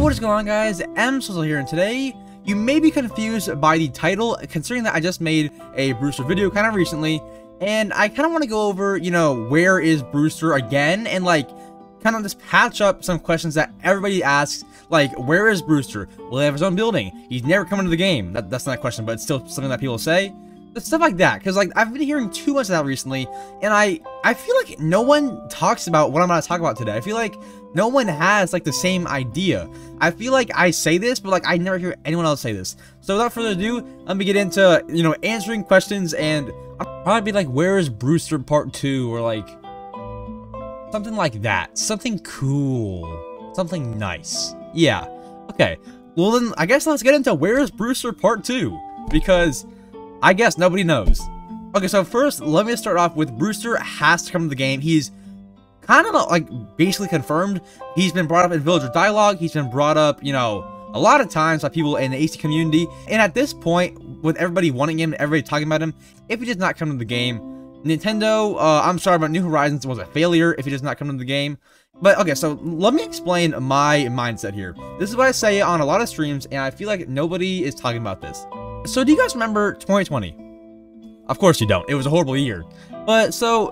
what is going on, guys? EmSwizzle here, and today you may be confused by the title, considering that I just made a Brewster video kind of recently, and I kind of want to go over, where is Brewster again, and kind of just patch up some questions that everybody asks, like, where is Brewster? Will he have his own building? He's never come into the game. That's not a question, but it's still something that people say. Stuff like that, because I've been hearing too much of that recently, and I feel like no one talks about what I'm going to talk about today. I feel like no one has the same idea. I feel like I say this, but I never hear anyone else say this. So without further ado, let me get into answering questions, and I'll probably be like, where is Brewster Part 2, or something like that, something cool, something nice. Yeah, okay. Well then, I guess let's get into where is Brewster Part 2, because I guess nobody knows. Okay, so first, let me start off with Brewster has to come to the game. He's kind of basically confirmed. He's been brought up in Villager Dialogue. He's been brought up, a lot of times by people in the AC community. And at this point, with everybody wanting him, everybody talking about him, if he does not come to the game, Nintendo, I'm sorry, but New Horizons was a failure if he does not come to the game. But okay, so let me explain my mindset here. This is what I say on a lot of streams, and I feel like nobody is talking about this. So do you guys remember 2020? Of course you don't. It was a horrible year. But so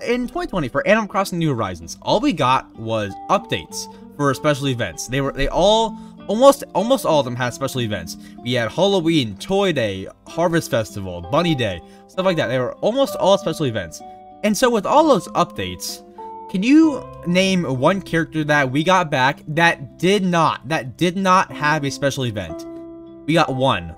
in 2020 for Animal Crossing New Horizons, all we got was updates for special events. Almost all of them had special events. We had Halloween, Toy Day, Harvest Festival, Bunny Day, stuff like that. They were almost all special events. And so with all those updates, can you name one character that we got back that did not have a special event? We got one.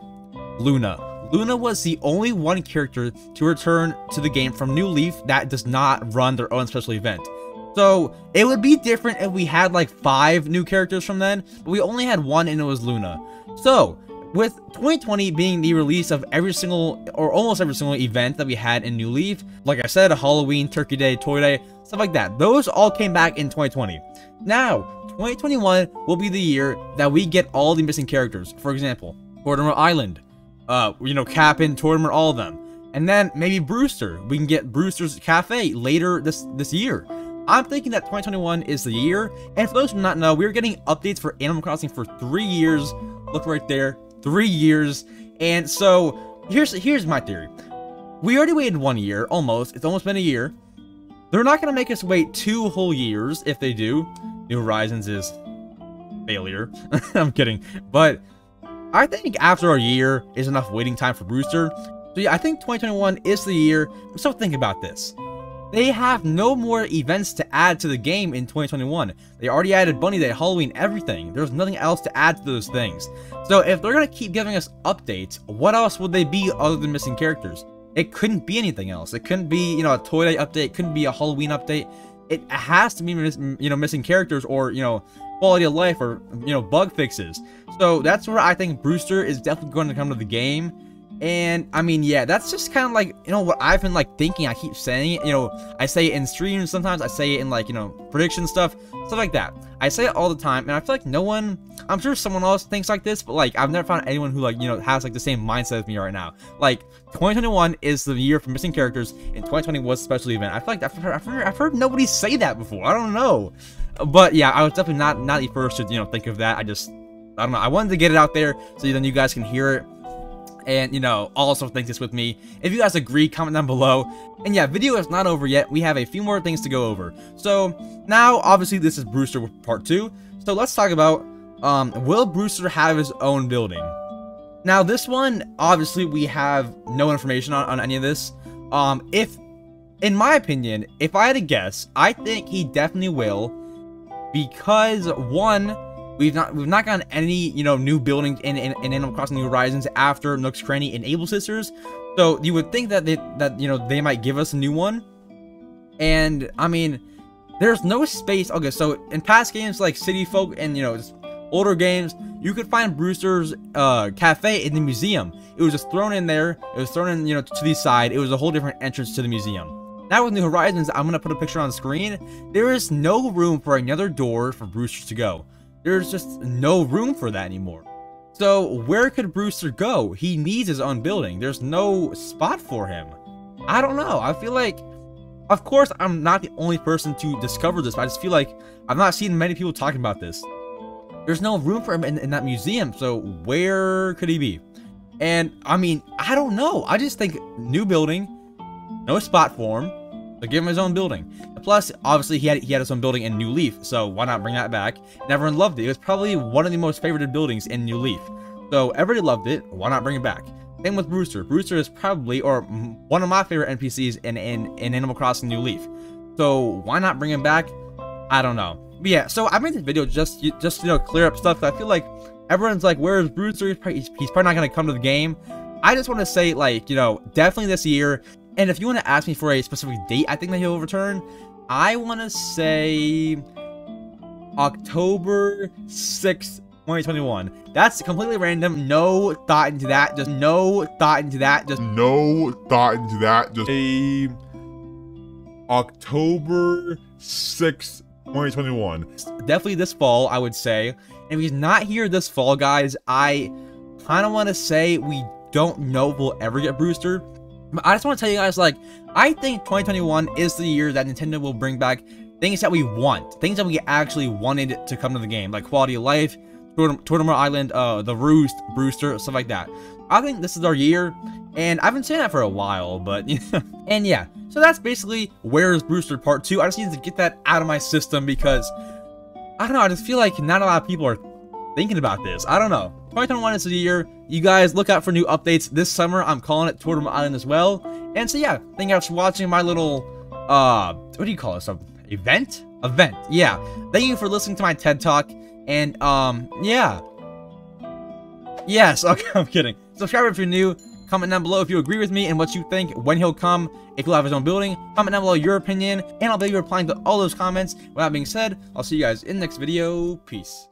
Luna. Luna was the only one character to return to the game from New Leaf that does not run their own special event. So it would be different if we had 5 new characters from then, but we only had one, and it was Luna. So with 2020 being the release of every single, or almost every single event that we had in New Leaf, like I said, Halloween, Turkey Day, Toy Day, stuff like that, those all came back in 2020. Now 2021 will be the year that we get all the missing characters. For example, Mortimer Island, Cap'n, Tortimer, all of them. And then maybe Brewster. We can get Brewster's Cafe later this year. I'm thinking that 2021 is the year. And for those who do not know, we're getting updates for Animal Crossing for 3 years. Look right there, 3 years. And so here's my theory. We already waited 1 year, almost. It's almost been a year. They're not gonna make us wait 2 whole years. If they do, New Horizons is failure. I'm kidding, but I think after a year is enough waiting time for Brewster. So yeah, I think 2021 is the year. So think about this. They have no more events to add to the game in 2021. They already added Bunny Day, Halloween, everything. There's nothing else to add to those things. So if they're going to keep giving us updates, what else would they be other than missing characters? It couldn't be anything else. It couldn't be, a Toy Day update. It couldn't be a Halloween update. It has to be, missing characters, or, quality of life, or bug fixes. So that's where I think Brewster is definitely going to come to the game. And I mean, yeah, that's just kind of what I've been thinking. I keep saying it, I say it in streams sometimes, I say it in prediction stuff like that. I say it all the time, and I feel like no one, I'm sure someone else thinks like this, but I've never found anyone who has the same mindset as me right now. 2021 is the year for missing characters, and 2020 was a special event. I feel like I've heard nobody say that before. I don't know. But yeah, I was definitely not the first to think of that. I don't know. I wanted to get it out there so then you guys can hear it, and also think this with me. If you guys agree, comment down below. And yeah, video is not over yet. We have a few more things to go over. So now, obviously, this is Brewster Part 2. So let's talk about will Brewster have his own building? Now this one, obviously, we have no information on any of this. In my opinion, if I had to guess, I think he definitely will. Because one, we've not gotten any new buildings in Animal Crossing New Horizons after Nook's Cranny and Able Sisters, so you would think that they might give us a new one. And I mean, there's no space. Okay, so in past games like City Folk and just older games, you could find Brewster's cafe in the museum. It was just thrown in there. It was thrown in to the side. It was a whole different entrance to the museum. Now with New Horizons, I'm going to put a picture on the screen. There is no room for another door for Brewster to go. There's just no room for that anymore. So where could Brewster go? He needs his own building. There's no spot for him. I don't know. I feel like Of course, I'm not the only person to discover this, but I just feel like I've not seen many people talking about this. there's no room for him in that museum. So where could he be? And I mean, I don't know. I just think new building, no spot for him. So give him his own building. Plus, obviously, he had his own building in New Leaf, so why not bring that back? And everyone loved it. It was probably one of the most favorited buildings in New Leaf. So everybody loved it. Why not bring it back? Same with Brewster. Brewster is probably, or one of my favorite NPCs in Animal Crossing New Leaf. So why not bring him back? I don't know. But yeah, so I made this video just you know, clear up stuff. I feel like everyone's like, where is Brewster? He's probably not gonna come to the game. I just want to say, like, you know, definitely this year. And if you want to ask me for a specific date, I think that he'll return. I want to say October 6th, 2021. That's completely random. No thought into that. Just no thought into that. Just no thought into that. Just a October 6th, 2021. Definitely this fall, I would say. And if he's not here this fall, guys, I kind of want to say we don't know if we'll ever get Brewster. But I just want to tell you guys, like, I think 2021 is the year that Nintendo will bring back things that we want. Things that we actually wanted to come to the game. Like quality of life, Tournament Island, the Roost, Brewster, stuff like that. I think this is our year. And I've been saying that for a while, but, and yeah. So that's basically Where is Brewster Part 2. I just need to get that out of my system because, I don't know, I just feel like not a lot of people are thinking about this. I don't know. 2021 is the year. You guys look out for new updates this summer. I'm calling it Tournament Island as well. And so yeah, thank you guys for watching my little, what do you call it? Event? Event, yeah. Thank you for listening to my TED Talk. And, yeah. Yes, okay, I'm kidding. Subscribe if you're new. Comment down below if you agree with me and what you think when he'll come, if he'll have his own building. Comment down below your opinion, and I'll be replying to all those comments. With that being said, I'll see you guys in the next video. Peace.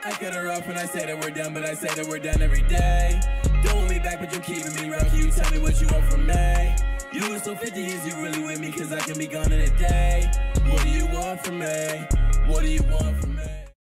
I cut her off when I say that we're done, but I say that we're done every day. Don't want me back, but you're keeping me around. Can you tell me what you want from me? You was so 50, is you really with me? Cause I can be gone in a day. What do you want from me? What do you want from me?